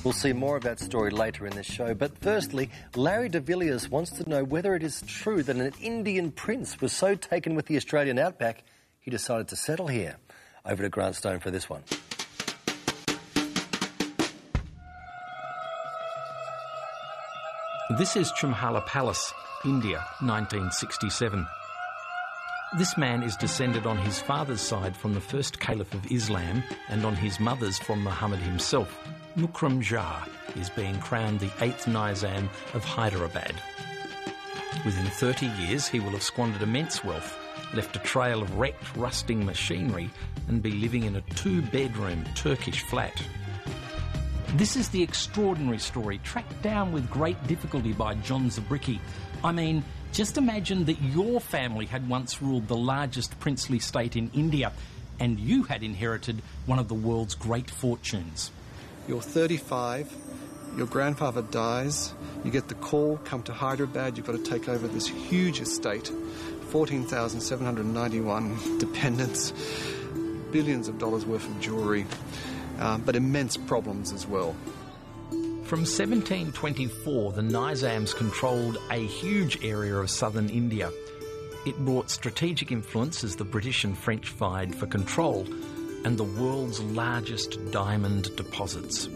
We'll see more of that story later in this show, but firstly, Larry de Villiers wants to know whether it is true that an Indian prince was so taken with the Australian outback he decided to settle here. Over to Grant Stone for this one. This is Chumhala Palace, India, 1967. This man is descended on his father's side from the first caliph of Islam and on his mother's from Muhammad himself. Mukarram Jah is being crowned the 8th Nizam of Hyderabad. Within 30 years, he will have squandered immense wealth, left a trail of wrecked, rusting machinery, and be living in a 2-bedroom Turkish flat. This is the extraordinary story, tracked down with great difficulty by John Zabricki. I mean, just imagine that your family had once ruled the largest princely state in India and you had inherited one of the world's great fortunes. You're 35, your grandfather dies, you get the call, come to Hyderabad, you've got to take over this huge estate, 14,791 dependents, billions of dollars worth of jewellery, but immense problems as well. From 1724, the Nizams controlled a huge area of southern India. It brought strategic influence as the British and French vied for control and the world's largest diamond deposits.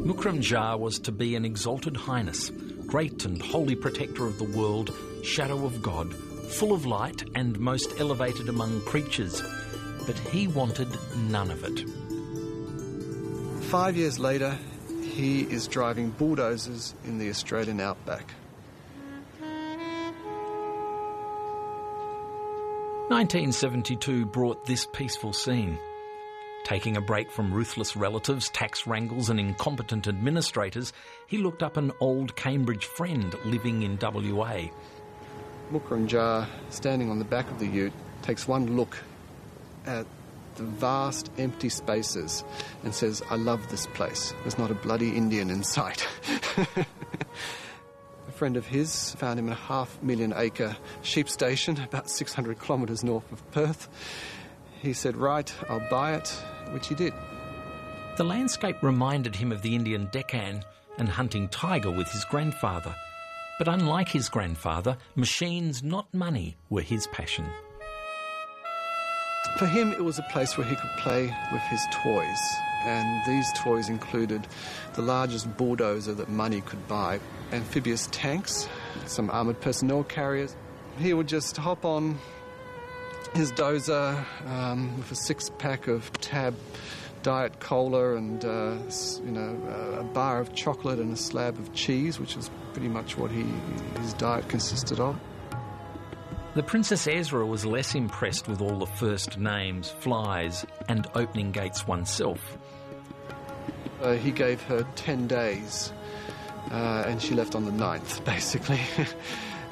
Mukarram Jah was to be an exalted Highness, great and holy protector of the world, shadow of God, full of light and most elevated among creatures. But he wanted none of it. 5 years later, he is driving bulldozers in the Australian outback. 1972 brought this peaceful scene. Taking a break from ruthless relatives, tax wrangles and incompetent administrators, he looked up an old Cambridge friend living in WA. Mukarram Jah, standing on the back of the ute, takes one look at the vast empty spaces and says, I love this place. There's not a bloody Indian in sight. A friend of his found him in a 500,000-acre sheep station about 600 kilometres north of Perth. He said, right, I'll buy it, which he did. The landscape reminded him of the Indian Deccan and hunting tiger with his grandfather. But unlike his grandfather, machines, not money, were his passion. For him, it was a place where he could play with his toys, and these toys included the largest bulldozer that money could buy, amphibious tanks, some armoured personnel carriers. He would just hop on his dozer with a six-pack of Tab Diet Cola and a bar of chocolate and a slab of cheese, which was pretty much what his diet consisted of. The Princess Ezra was less impressed with all the first names, flies and opening gates oneself. He gave her 10 days and she left on the 9th, basically.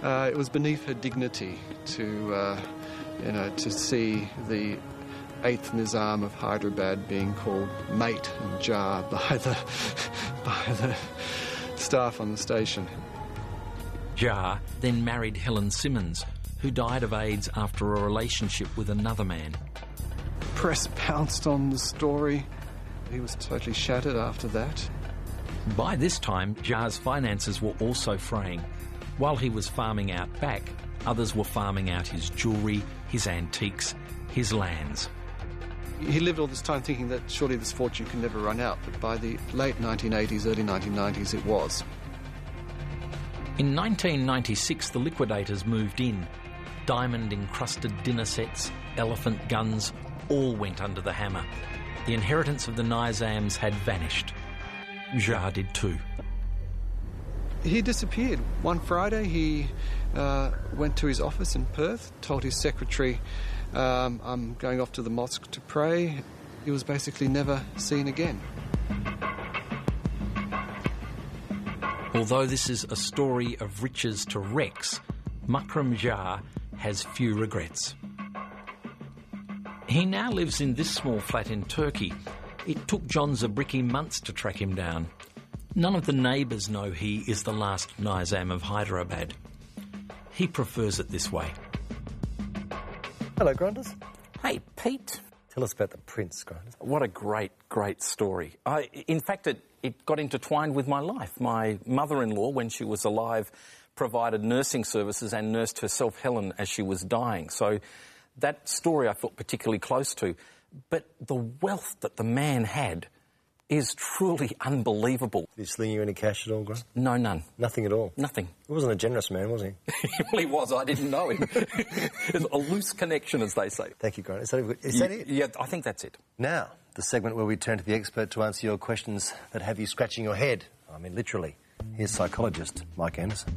It was beneath her dignity to see the 8th Nizam of Hyderabad being called mate and Jah by the staff on the station. Jah then married Helen Simmons, who died of AIDS after a relationship with another man. Press pounced on the story. He was totally shattered after that. By this time, Jah's finances were also fraying. While he was farming out back, others were farming out his jewellery, his antiques, his lands. He lived all this time thinking that surely this fortune can never run out, but by the late 1980s, early 1990s, it was. In 1996, the liquidators moved in. Diamond-encrusted dinner sets, elephant guns, all went under the hammer. The inheritance of the Nizams had vanished. Jah did too. He disappeared. One Friday, he went to his office in Perth, told his secretary, I'm going off to the mosque to pray. He was basically never seen again. Although this is a story of riches to wrecks, Mukarram Jah has few regrets. He now lives in this small flat in Turkey. It took John Zabricki months to track him down. None of the neighbours know he is the last Nizam of Hyderabad. He prefers it this way. Hello, Granders. Hey, Pete. Tell us about the prince, Grant. What a great, great story. In fact, it got intertwined with my life. My mother-in-law, when she was alive, provided nursing services and nursed herself, Helen, as she was dying. So that story I felt particularly close to. But the wealth that the man had is truly unbelievable. Did he sling you any cash at all, Grant? No, none. Nothing at all? Nothing. He wasn't a generous man, was he? Well, he was. I didn't know him. It's a loose connection, as they say. Thank you, Grant. Is that it? Yeah, I think that's it. Now, the segment where we turn to the expert to answer your questions that have you scratching your head. I mean, literally. Here's psychologist Mike Anderson.